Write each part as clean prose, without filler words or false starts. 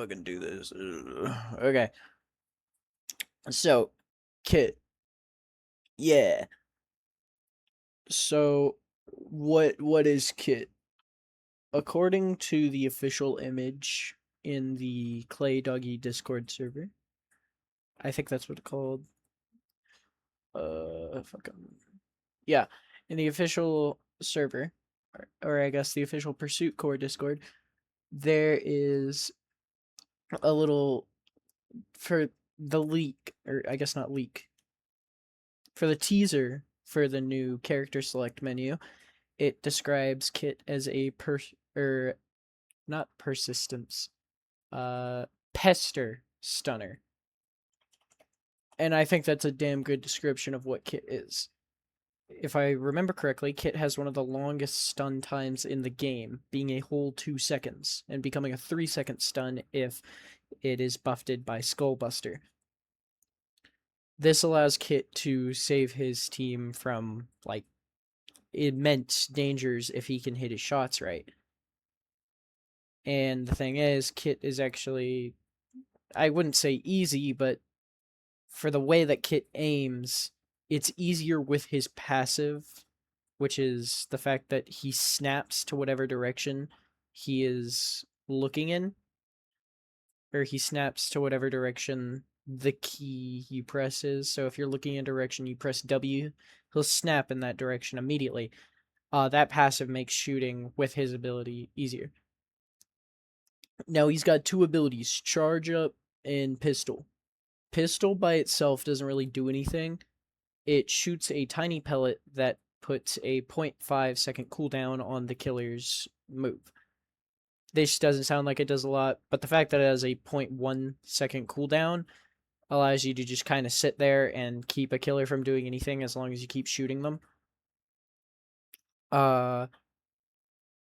fucking do this. Okay. So, Kit. Yeah. So, what is Kit? According to the official image in the Clay Doggy Discord server, I think that's what it's called. Fucking yeah, in the official server, or I guess the official PursuitCor Discord, there is a little for the leak, or I guess not leak, for the teaser for the new character select menu. It describes Kit as a or not persistence, uh, pester stunner, and I think that's a damn good description of what Kit is. If I remember correctly, Kit has one of the longest stun times in the game, being a whole 2 seconds, and becoming a 3-second stun if it is buffed by Skullbuster. This allows Kit to save his team from, like, immense dangers if he can hit his shots right. And the thing is, Kit is actually, I wouldn't say easy, but for the way that Kit aims, it's easier with his passive, which is the fact that he snaps to whatever direction he is looking in, or he snaps to whatever direction the key you press is. So if you're looking in a direction, you press W, he'll snap in that direction immediately. That passive makes shooting with his ability easier. Now he's got two abilities, Charge Up and Pistol. Pistol by itself doesn't really do anything. It shoots a tiny pellet that puts a 0.5 second cooldown on the killer's move. This doesn't sound like it does a lot, but the fact that it has a 0.1 second cooldown allows you to just kind of sit there and keep a killer from doing anything as long as you keep shooting them. And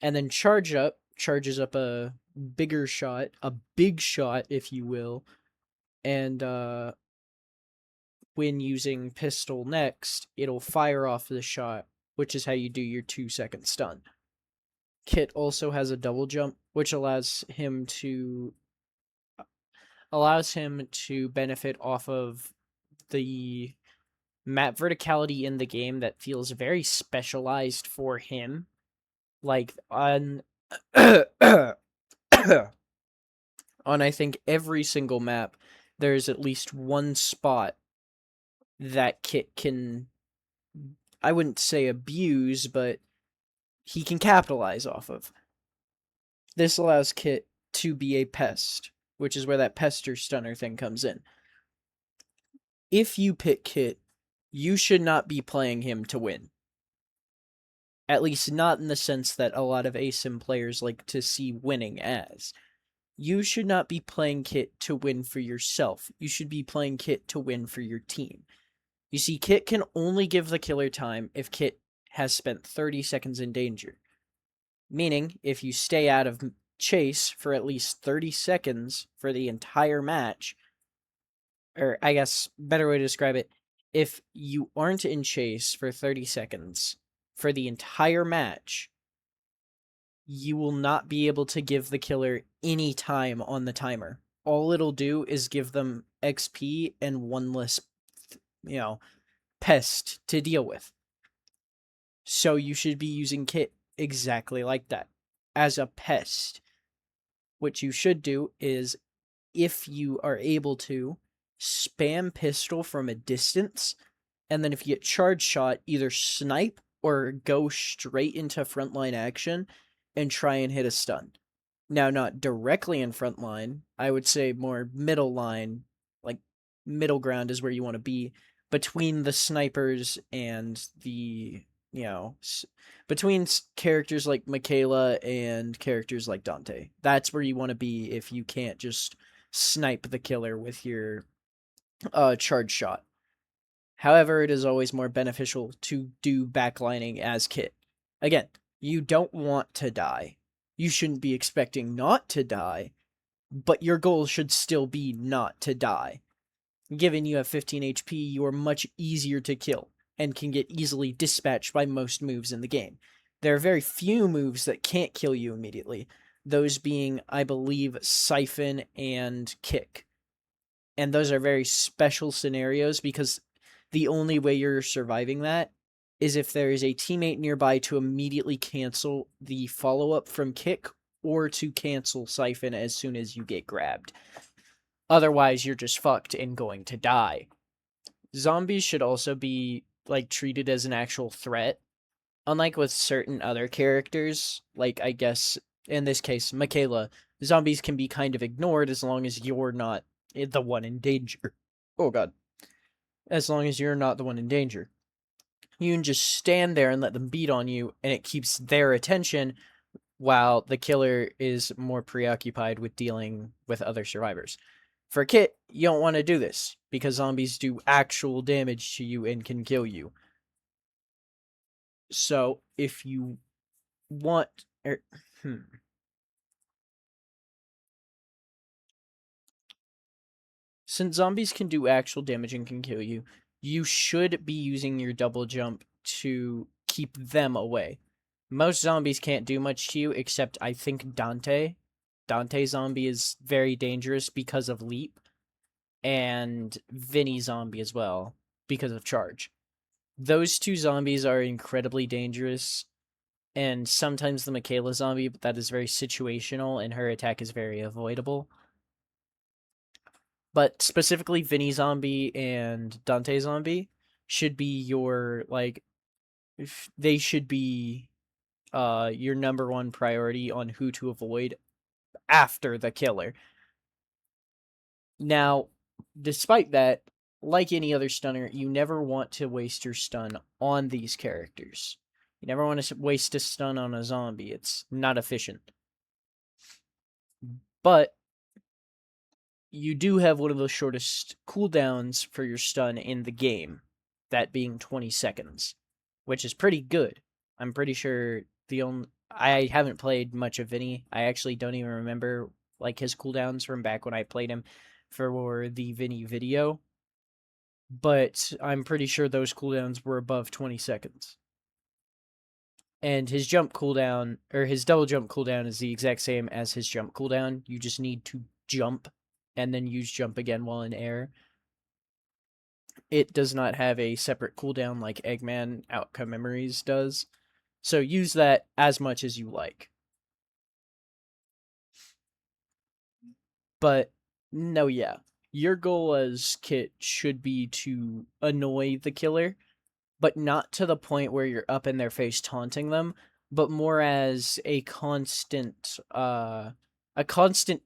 then Charge Up charges up a bigger shot, a big shot, if you will, and when using Pistol next, it'll fire off the shot, which is how you do your 2-second stun. Kit also has a double jump, which allows him to benefit off of the map verticality in the game that feels very specialized for him. Like on on I think every single map, there's at least one spot that Kit can, I wouldn't say abuse, but he can capitalize off of. This allows Kit to be a pest, which is where that pester stunner thing comes in. If you pick Kit, you should not be playing him to win. At least not in the sense that a lot of ASIM players like to see winning as. You should not be playing Kit to win for yourself. You should be playing Kit to win for your team. You see, Kit can only give the killer time if Kit has spent 30 seconds in danger. Meaning, if you stay out of chase for at least 30 seconds for the entire match, or I guess, better way to describe it, if you aren't in chase for 30 seconds for the entire match, you will not be able to give the killer any time on the timer. All it'll do is give them XP and one less, pest to deal with. So you should be using Kit exactly like that, as a pest. What you should do is, if you are able to, spam Pistol from a distance, and then if you get charge shot, either snipe or go straight into frontline action and try and hit a stun. Now, not directly in frontline, I would say more middle line, like middle ground is where you want to be, between the snipers and the, between characters like Michaela and characters like Dante. That's where you want to be if you can't just snipe the killer with your charge shot. However, it is always more beneficial to do backlining as Kit. Again, you don't want to die. You shouldn't be expecting not to die, but your goal should still be not to die. Given you have 15 HP, you are much easier to kill, and can get easily dispatched by most moves in the game. There are very few moves that can't kill you immediately, those being, I believe, Siphon and Kick. And those are very special scenarios because the only way you're surviving that is if there is a teammate nearby to immediately cancel the follow up from Kick or to cancel Siphon as soon as you get grabbed. Otherwise, you're just fucked and going to die. Zombies should also be like treated as an actual threat. Unlike with certain other characters, like I guess in this case, Michaela, zombies can be kind of ignored as long as you're not the one in danger. Oh god. As long as you're not the one in danger. You can just stand there and let them beat on you, and it keeps their attention while the killer is more preoccupied with dealing with other survivors. For Kit, you don't want to do this because zombies do actual damage to you and can kill you. So if you want, since zombies can do actual damage and can kill you, you should be using your double jump to keep them away. Most zombies can't do much to you except I think Dante. Dante zombie is very dangerous because of leap, and Vinny zombie as well because of charge. Those two zombies are incredibly dangerous, and sometimes the Michaela zombie, but that is very situational and her attack is very avoidable. But specifically Vinny zombie and Dante zombie should be your like they should be your number one priority on who to avoid after the killer. Now, despite that, like any other stunner, you never want to waste your stun on these characters. You never want to waste a stun on a zombie. It's not efficient. But you do have one of the shortest cooldowns for your stun in the game, that being 20 seconds, which is pretty good. I'm pretty sure I haven't played much of Vinny. I actually don't even remember like his cooldowns from back when I played him for the Vinny video, but I'm pretty sure those cooldowns were above 20 seconds. And his jump cooldown, or his double jump cooldown, is the exact same as his jump cooldown. You just need to jump and then use jump again while in air. It does not have a separate cooldown like Eggman Outcome Memories does. So use that as much as you like. But no, yeah. Your goal as Kit should be to annoy the killer, but not to the point where you're up in their face taunting them, but more as a constant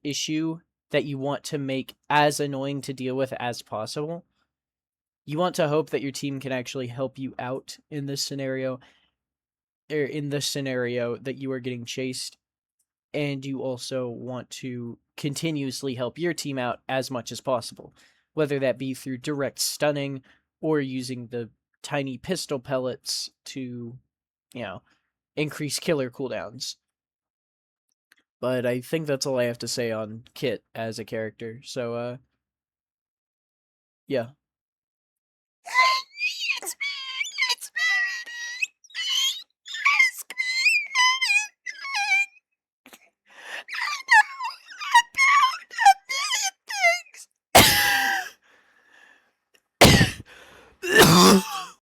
issue that you want to make as annoying to deal with as possible. You want to hope that your team can actually help you out in this scenario, or in the scenario that you are getting chased, and you also want to continuously help your team out as much as possible, whether that be through direct stunning or using the tiny pistol pellets to, increase killer cooldowns. But I think that's all I have to say on Kit as a character. So, yeah.